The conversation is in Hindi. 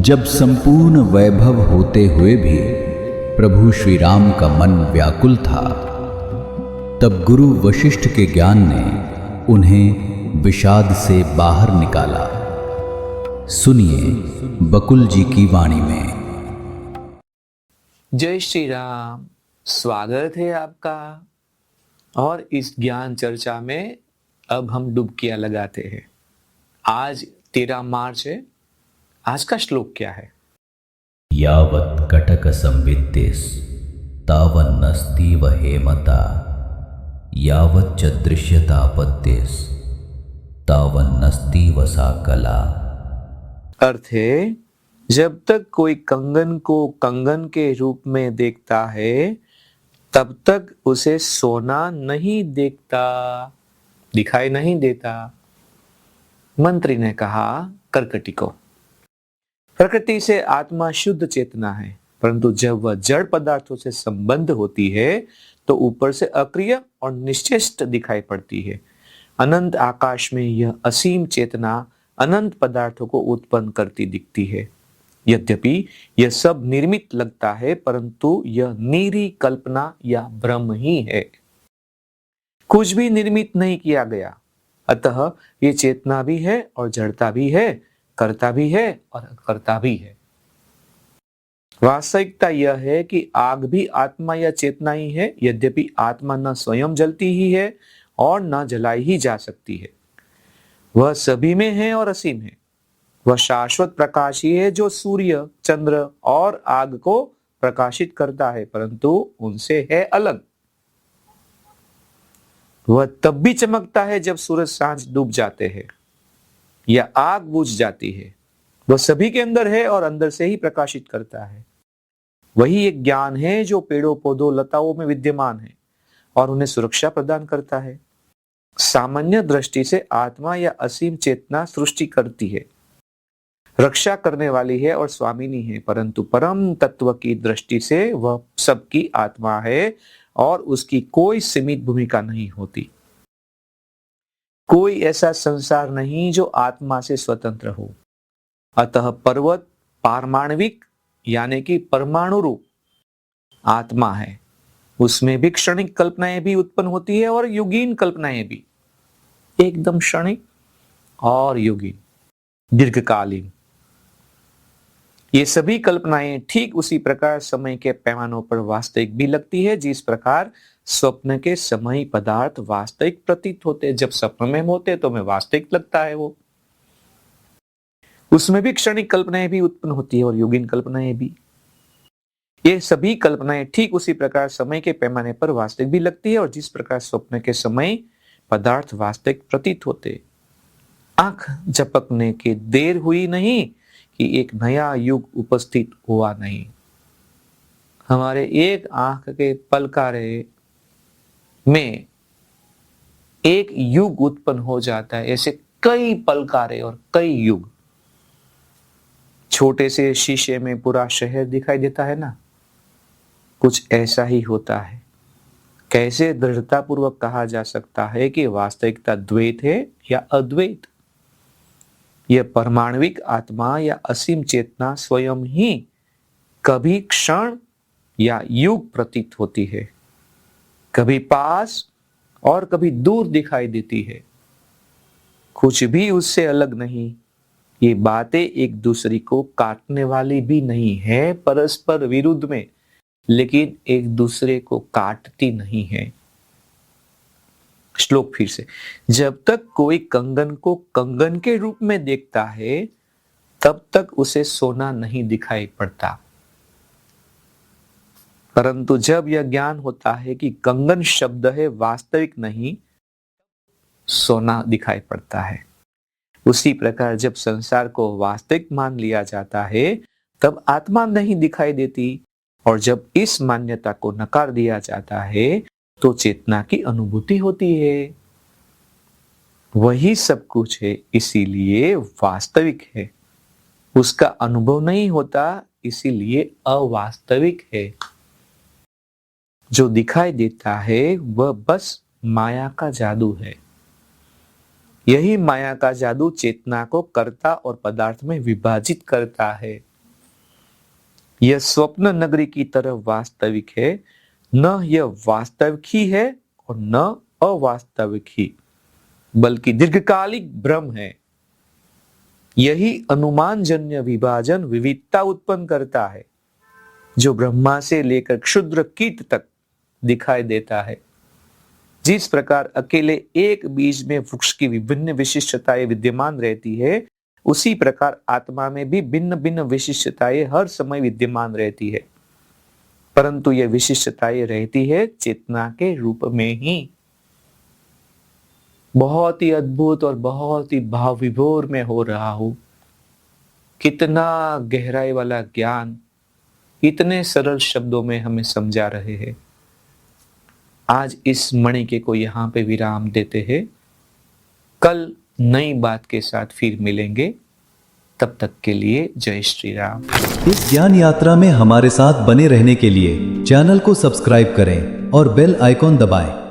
जब संपूर्ण वैभव होते हुए भी प्रभु श्री राम का मन व्याकुल था, तब गुरु वशिष्ठ के ज्ञान ने उन्हें विषाद से बाहर निकाला। सुनिए बकुल जी की वाणी में। जय श्री राम। स्वागत है आपका। और इस ज्ञान चर्चा में अब हम डुबकियां लगाते हैं। आज 13 मार्च है। आज का श्लोक क्या है? यावत् कटक संवित्तिस् तावन्नस्तीव हेमता, यावच्च दृश्यतापत्तिस् तावन्नस्तीव सा कला। अर्थ है, जब तक कोई कंगन को कंगन के रूप में देखता है, तब तक उसे सोना नहीं दिखाई नहीं देता। मंत्री ने कहा कर्कटी को। प्रकृति से आत्मा शुद्ध चेतना है, परंतु जब वह जड़ पदार्थों से संबंध होती है तो ऊपर से अक्रिय और निश्चेष्ट दिखाई पड़ती है। अनंत आकाश में यह असीम चेतना अनंत पदार्थों को उत्पन्न करती दिखती है। यद्यपि यह सब निर्मित लगता है, परंतु यह निरी कल्पना या भ्रम ही है। कुछ भी निर्मित नहीं किया गया, अतः ये चेतना भी है और जड़ता भी है, करता भी है और करता भी है। वास्तविकता यह है कि आग भी आत्मा या चेतना ही है, यद्यपि आत्मा न स्वयं जलती ही है और न जलाई ही जा सकती है। वह सभी में है और असीम है। वह शाश्वत प्रकाश ही है जो सूर्य, चंद्र और आग को प्रकाशित करता है, परंतु उनसे है अलग। वह तब भी चमकता है जब सूरज सांझ डूब जाते हैं या आग बुझ जाती है। वह सभी के अंदर है और अंदर से ही प्रकाशित करता है। वही एक ज्ञान है जो पेड़ों, पौधों, लताओं में विद्यमान है और उन्हें सुरक्षा प्रदान करता है। सामान्य दृष्टि से आत्मा या असीम चेतना सृष्टि करती है, रक्षा करने वाली है और स्वामिनी है, परंतु परम तत्व की दृष्टि से वह सबकी आत्मा है और उसकी कोई सीमित भूमिका नहीं होती। कोई ऐसा संसार नहीं जो आत्मा से स्वतंत्र हो। अतः पर्वत पारमाणविक यानी कि परमाणु रूप आत्मा है। उसमें भी क्षणिक कल्पनाएं भी उत्पन्न होती है और युगीन कल्पनाएं भी, एकदम क्षणिक और युगीन, दीर्घकालीन। ये सभी कल्पनाएं ठीक उसी प्रकार समय के पैमानों पर वास्तविक भी लगती है, जिस प्रकार स्वप्न के समय पदार्थ वास्तविक प्रतीत होते। जब स्वप्न में होते तो हमें वास्तविक लगता है वो। उसमें भी क्षणिक कल्पनाएं भी उत्पन्न होती है और योगिन कल्पनाएं भी। ये सभी कल्पनाएं ठीक उसी प्रकार समय के पैमाने पर वास्तविक भी लगती है और जिस प्रकार स्वप्न के समय पदार्थ वास्तविक प्रतीत होते। आंख झपकने की देर हुई नहीं कि एक नया युग उपस्थित हुआ नहीं। हमारे एक आंख के पलकारे में एक युग उत्पन्न हो जाता है। ऐसे कई पलकारे और कई युग। छोटे से शीशे में पूरा शहर दिखाई देता है ना, कुछ ऐसा ही होता है। कैसे दृढ़ता पूर्वक कहा जा सकता है कि वास्तविकता द्वैत है या अद्वैत? यह परमाणविक आत्मा या असीम चेतना स्वयं ही कभी क्षण या युग प्रतीत होती है, कभी पास और कभी दूर दिखाई देती है। कुछ भी उससे अलग नहीं। ये बातें एक दूसरे को काटने वाली भी नहीं है, परस्पर विरुद्ध में, लेकिन एक दूसरे को काटती नहीं है। श्लोक फिर से। जब तक कोई कंगन को कंगन के रूप में देखता है, तब तक उसे सोना नहीं दिखाई पड़ता, परंतु जब यह ज्ञान होता है कि कंगन शब्द है वास्तविक नहीं, सोना दिखाई पड़ता है। उसी प्रकार जब संसार को वास्तविक मान लिया जाता है, तब आत्मा नहीं दिखाई देती, और जब इस मान्यता को नकार दिया जाता है तो चेतना की अनुभूति होती है। वही सब कुछ है, इसीलिए वास्तविक है। उसका अनुभव नहीं होता, इसीलिए अवास्तविक है। जो दिखाई देता है वह बस माया का जादू है। यही माया का जादू चेतना को कर्ता और पदार्थ में विभाजित करता है। यह स्वप्न नगरी की तरह वास्तविक है, न यह वास्तविक ही है और न अवास्तविक ही, बल्कि दीर्घकालिक भ्रम है। यही अनुमानजन्य विभाजन विविधता उत्पन्न करता है, जो ब्रह्मा से लेकर क्षुद्र कीट तक दिखाई देता है। जिस प्रकार अकेले एक बीज में वृक्ष की विभिन्न विशिष्टताएं विद्यमान रहती है, उसी प्रकार आत्मा में भी भिन्न भिन्न विशिष्टताएं हर समय विद्यमान रहती है, परंतु यह विशिष्टताएं रहती है चेतना के रूप में ही। बहुत ही अद्भुत और बहुत ही भाव विभोर में हो रहा हूं। कितना गहराई वाला ज्ञान इतने सरल शब्दों में हमें समझा रहे हैं। आज इस मणिके को यहाँ पे विराम देते हैं। कल नई बात के साथ फिर मिलेंगे। तब तक के लिए जय श्री राम। इस ज्ञान यात्रा में हमारे साथ बने रहने के लिए चैनल को सब्सक्राइब करें और बेल आइकॉन दबाएं।